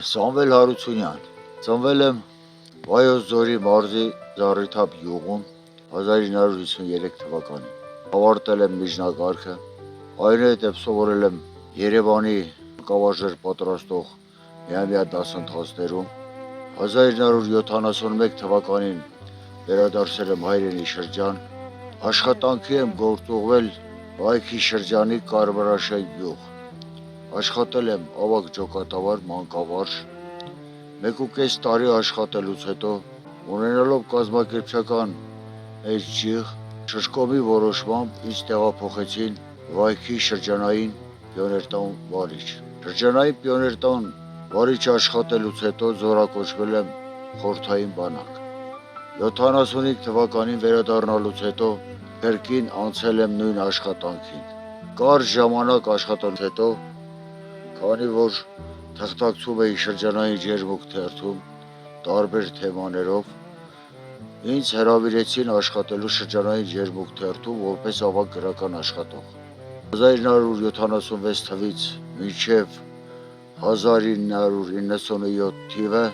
Սամվել Հարությունյան, ծնվել եմ Վայոց ձորի մարզի Զառիթափ յուղում 1953 թվականին։ Ավարտել եմ միջնակարգը, այնուհետև սովորել եմ Երևանի կավարժեր պատրաստող միամյա դասընթացներում։ 1971 թվականին վերադարձել եմ հայրենի շրջան, աշխատանքի եմ գործուղվել Վայքի շրջանի Կարմրաշեն գյուղ։ Աշխատել եմ ավագ ջոկատավար մանկավարժ, 1.5 տարի աշխատելուց հետո ունենալով կազմակերպչական մեծ ջիղ, շշկոմի որոշմամբ ինձ տեղափոխեցին Վայքի շրջանային պիոներտան վարիչ։ Շրջանային պիոներտան վարիչ աշխատելուց հետո զորակոչվել եմ խորհրդային բանակ։ 75 թվականին վերադառնալուց հետո կրկին անցել եմ նույն աշխատանքին։ Կարճ ժամանակ աշխատելուց հետո, քանի որ թղթակցում էի շրջանային ջերմուկ թերթում տարբեր թեմաներով, ինձ հրավիրեցին աշխատելու շրջանային ջերմուկ թերթում որպես ավագ գրական աշխատող։ 1976 թվականից մինչև 1997 թիվը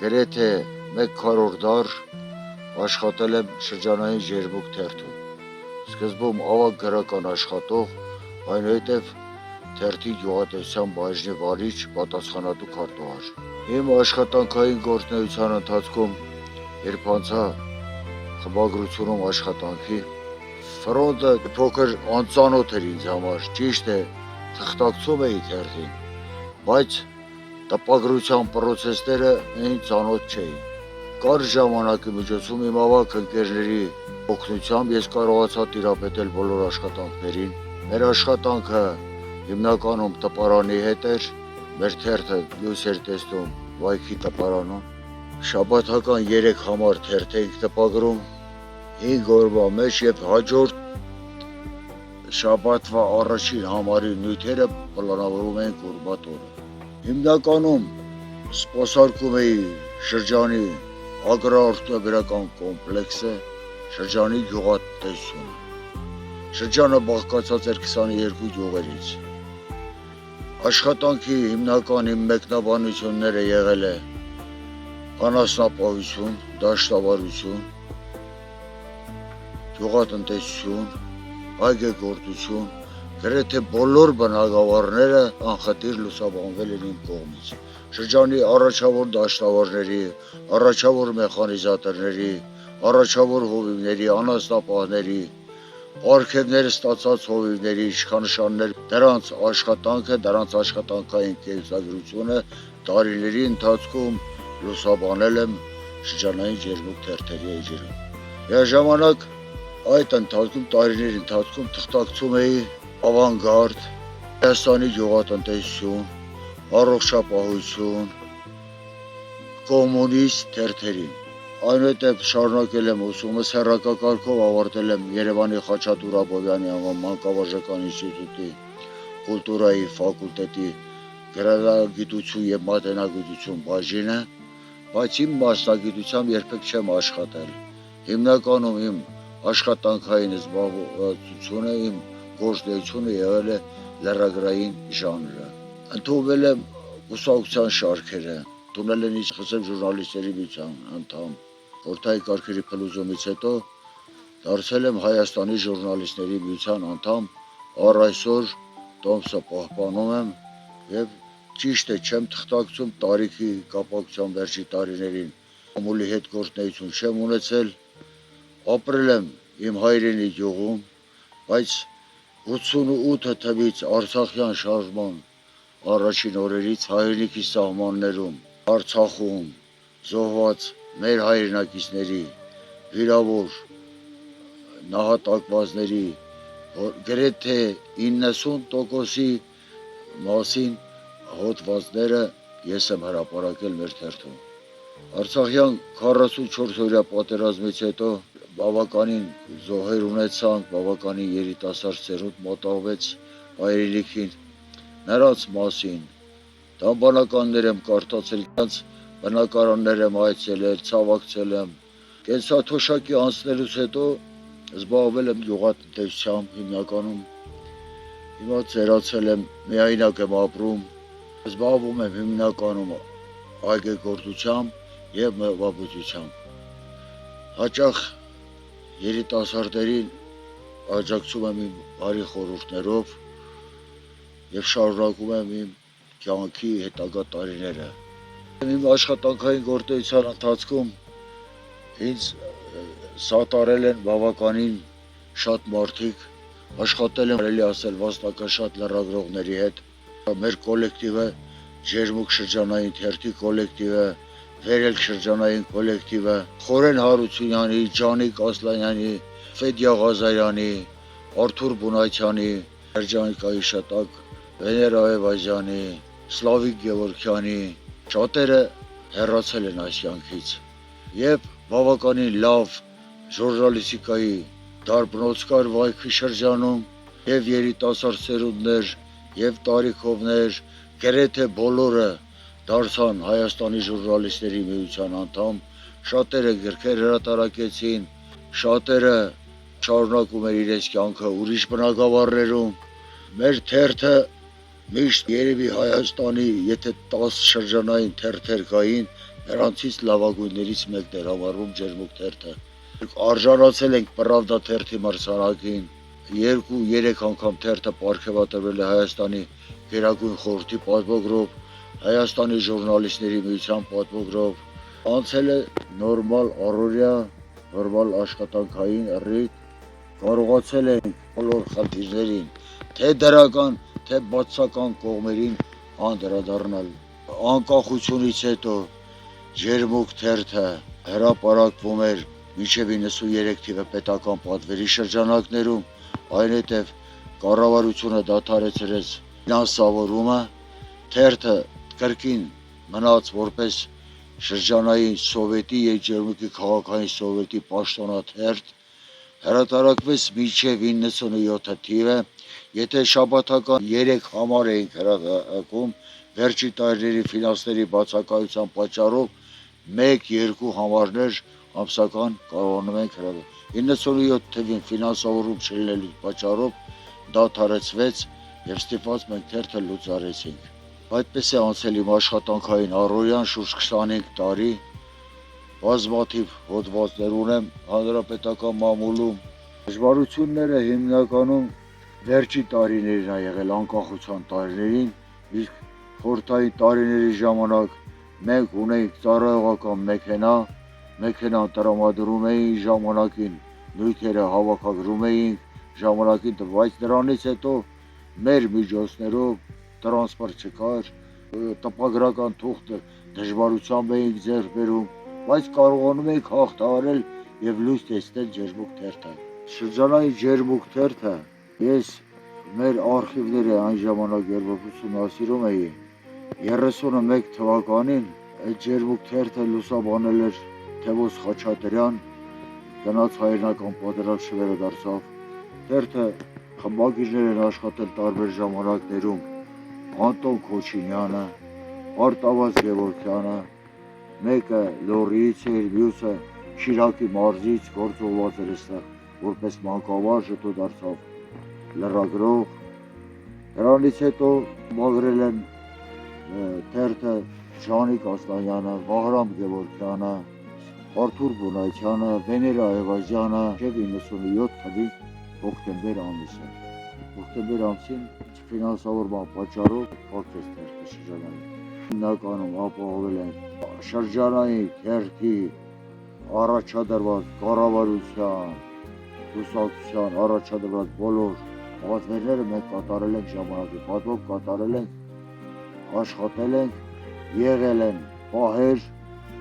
գրեթե 1 քառորդ դար աշխատել եմ շրջանային ջերմուկ թերթում։ Սկզբում ավագ գրական աշխատող, այնուհետև թերթի գյուղատնտեսության բաժնի վարիչ, պատասխանատու քարտուղար։ Իմ աշխատանքային գործունեության ընթացքում, երբ անցա խմբագրությունում աշխատանքի, ֆրոնտը փոքր անծանոթ էր ինձ համար, ճիշտ է, թղթակցում էի թերթին, բայց տպագրության պրոցեսները ինձ ծանոթ չէին։ Կարճ ժամանակի միջոցում իմ ավագ ընկերների օգնությամբ ես կարողացա տիրապետել բոլոր աշխատանքներին։ Մեր աշխատանքը հիմնականում տպարանի հետ էր, մեր թերթը լույս էր տեսնում Վայքի տպարանում։ Շաբաթական 3 համար թերթ էինք տպագրում 5 օրվա մեջ եւ հաջորդ շաբաթվա առաջին համարի նյութերը պլանավորում էինք ուրբաթ օրը։ Հիմնականում սպասարկում էի շրջանի ագրարօրթոգրական կոմպլեքսը, շրջանի գյուղատնտեսությունը։ Շրջանը բաղկացած էր 22 գյուղերից։ Աշխատանքի հիմնական իմ մեկնաբանությունները եղել է անասնապահություն, դաշտավարություն, գյուղատնտեսություն, այգեգործություն, գրեթե բոլոր բնագավառները անխտիր լուսաբանվել են իմ կողմից։ Շրջանի առաջավոր դաշտավարների, առաջավոր մեխանիզատորների, առաջավոր հովիվների, անասնապահների, պարգևներ ստացած հովիվների, իշխանշաններ, դրանց աշխատանքը, դրանց աշխատանքային կենսագրությունը տարիների ընթացքում լուսաբանել եմ շրջանային ջերմուկ թերթերի էջերում։ Միաժամանակ այդ ընթացքում, տարիների ընթացքում թղթակցում էի ավանգարդ, Հայաստանի գյուղատնտեսություն, առողջապահություն, կոմունիստ թերթերին։ Այնուհետև շարունակել եմ ուսումս հեռակակարգով, ավարտել եմ Երևանի Խաչատուր Աբովյանի անվան մանկավարժական ինստիտուտի կուլտուրայի ֆակուլտետի գրադարագիտություն եւ մատենագիտություն բաժինը, բայց իմ մասնագիտությամբ երբեք չեմ աշխատել։ Հիմնականում իմ աշխատանքային զբաղվածությունը, իմ գործունեությունը եղել է լրագրային ժանրը։ Ընդունվել եմ կուսակցության շարքերը, ընդունել են ինձ ժուրնալիստների միության անդամ։ Խորհրդային կարգերի փլուզումից հետո դարձել եմ Հայաստանի ժուրնալիստների միության անդամ, առ այսօր տոմսը պահպանում եմ եւ ճիշտ է, չեմ թղթակցում տարիքի կապակցությամբ վերջի տարիներին ամուլի հետ գործունեություն չեմ ունեցել, ապրել եմ իմ հայրենի գյուղում, բայց 88 թվականից Արցախյան շարժման առաջին օրերից հայրենիքի սահմաններում, Արցախում զոհված մեր հայրենակիցների, վիրավոր նահատակվածների գրեթե 90%-ի մասին հոդվածները ես եմ հրապարակել մեր թերթում։ Արցախյան 44-օրյա պատերազմից հետո բավականին զոհեր ունեցանք, բավականին երիտասարդ սերունդ մոտավորվեց հայրենիքին, նրանց մասին դամբանականներ եմ կարդացել, նրանց բնակարաններ եմ այցելել, ցավակցել եմ։ Կենսաթոշակի անցնելուց հետո զբաղվել եմ գյուղատնտեսությամբ հիմնականում։ Հիմա ծերացել եմ, միայնակ եմ ապրում, Զբաղվում եմ հիմնականում այգեգործությամբ եւ մեղվաբուծությամբ։ Հաճախ երիտասարդներին աջակցում եմ իմ բարի խորհուրդներով եւ շարունակում եմ իմ կյանքի հետագա տարիները։ Իմ աշխատանքային գործունեության ընթացքում ինձ սատարել են բավականին շատ մարդիկ, աշխատել եմ, կարելի ասել, վաստակաշատ լրագրողների հետ։ Մեր կոլեկտիվը Ջերմուկ շրջանային թերթի կոլեկտիվը, Վերելք շրջանային կոլեկտիվը, Խորեն Հարությունյանի, Ջանիկ Ասլանյանի, Ֆեդյա Ղազարյանի, Արթուր Բունացյանի, Երջանիկայի շտակ, Վեներա Այվազյանի, Սլավիկ Գևորգյանի, շատերը հեռացել են այս կյանքից եւ բավականին լավ ժուրնալիստիկայի դարբնոց կար Վայքի շրջանում եւ երիտասարդ սերունդներ եւ տարիքովներ, գրեթե բոլորը դարձան Հայաստանի ժուրնալիստների միության անդամ, շատերը գրքեր հրատարակեցին, շատերը շարունակում են իրենց կյանքը ուրիշ բնակավարներում։ Մեր թերթը միշտ երևի Հայաստանի, եթե 10 շրջանային թերթեր կային, նրանցից լավագույններից մեկն էր համարվում Ջերմուկ թերթը։ Արժանացել ենք Պրավդա թերթի մրցանակին, 2-3 անգամ թերթը պարգևատրվել է Հայաստանի Գերագույն խորհրդի պատվոգրով, Հայաստանի ժուրնալիստների միության պատվոգրով, անցել է նորմալ առօրյա, նորմալ աշխատանքային ռիթմ, կարողացել ենք բոլոր խնդիրներին, թե դրական, թե բացական կողմերին անդրադառնալ։ Անկախությունից հետո Ջերմուկ թերթը հրապարակվում էր մինչև 93 թիվը պետական պատվերի շրջանակներում, այնուհետև կառավարությունը դադարեցրեց ֆինանսավորումը, թերթը կրկին մնաց որպես շրջանային սովետի եւ Ջերմուկի քաղաքային սովետի պաշտոնաթերթ, հրատարակվեց մինչև 97 թիվը, եթե շաբաթական 3 համար էինք հրատարակում, վերջի տարիների ֆինանսների բացակայության պատճառով 1-2 համարներ ամսական կարողանում ենք հրատարակել։ 97 թվին ֆինանսավորում չլինելու պատճառով դադարեցվեց եւ ստիպված մենք թերթը լուծարեցինք։ Այդպես է անցել իմ աշխատանքային առօրյան շուրջ 25 տարի, բազմաթիվ հոդվածներ ունեմ հանրապետական մամուլում։ Դժվարությունները հիմնականում վերջի տարիներին ա եղել, անկախության տարիներին, իսկ խորհրդային տարիների ժամանակ մենք ունեինք ծառայողական մեքենան տրամադրում էին ժամանակին, նյութերը հավաքագրում էինք ժամանակին, բայց դրանից հետո մեր միջոցներով տրանսպորտ չկար, տպագրական թուղթը դժվարությամբ էինք ձեռք բերում, բայց կարողանում էինք հաղթահարել եւ լույս տեսնել Ջերմուկ թերթը։ Շրջանային Ջերմուկ թերթը ես մեր արխիվները այն ժամանակ երբ ուսումնասիրում էի 31 թվականին այդ Ջերմուկ թերթը լուսաբանել էր Թևոս Խաչատրյան, գնաց հայրենական պատերազմ չվերադարձավ։ Թերթը խմբագիրներ են աշխատել տարբեր ժամանակներում, Անտոն Քոչինյանը, Արտավազ Գևորգյանը, մեկը Լոռիից էր, մյուսը Շիրակի մարզից գործողված էր այստեղ որպես մանկավարժ, հետո դարձավ լրագրող։ Դրանից հետո մագրել են թերթը Ջանիկ Ասլանյանը, Վահրամ Գևորգյանը, Արթուր Բունացյանը, Վեներա Այվազյանը, եւ 97 թվի հոկտեմբեր ամիսը։ Հոկտեմբեր ամսին ֆինանսավորման պատճառով փակվեց թերթը շրջանային։ Հիմնականում ապահովել են շրջանային թերթի առաջադրված կառավարության, կուսակցության առաջադրված բոլոր պատվերները մենք կատարել ենք ժամանակի պատվով, կատարել ենք, աշխատել ենք, եղել են պահեր,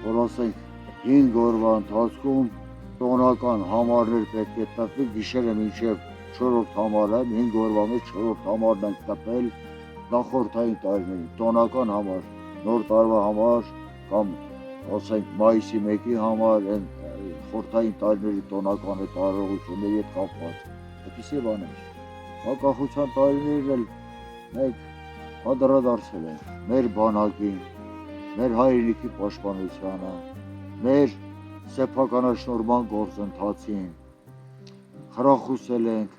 որ ասենք 5 օրվա ընթացքում տոնական համարներ պետք է տպվի, գիշերը մինչև 4-րդ համարը, 5 օրվա մեջ 4-րդ համարն ենք տպել, նախորդային տարիներին, տոնական համար, նոր տարվա համար կամ ասենք մայիսի 1-ի համար, խորհրդային տարիների տոնական տարողությունների հետ կապված, այդպիսի բաներ։ Անկախության տարիներն էլ մենք անդրադարձել ենք մեր բանակին, մեր հայրենիքի պաշտպանությանը, մեր սեփականաշնորհման գործընթացին, խրախուսել ենք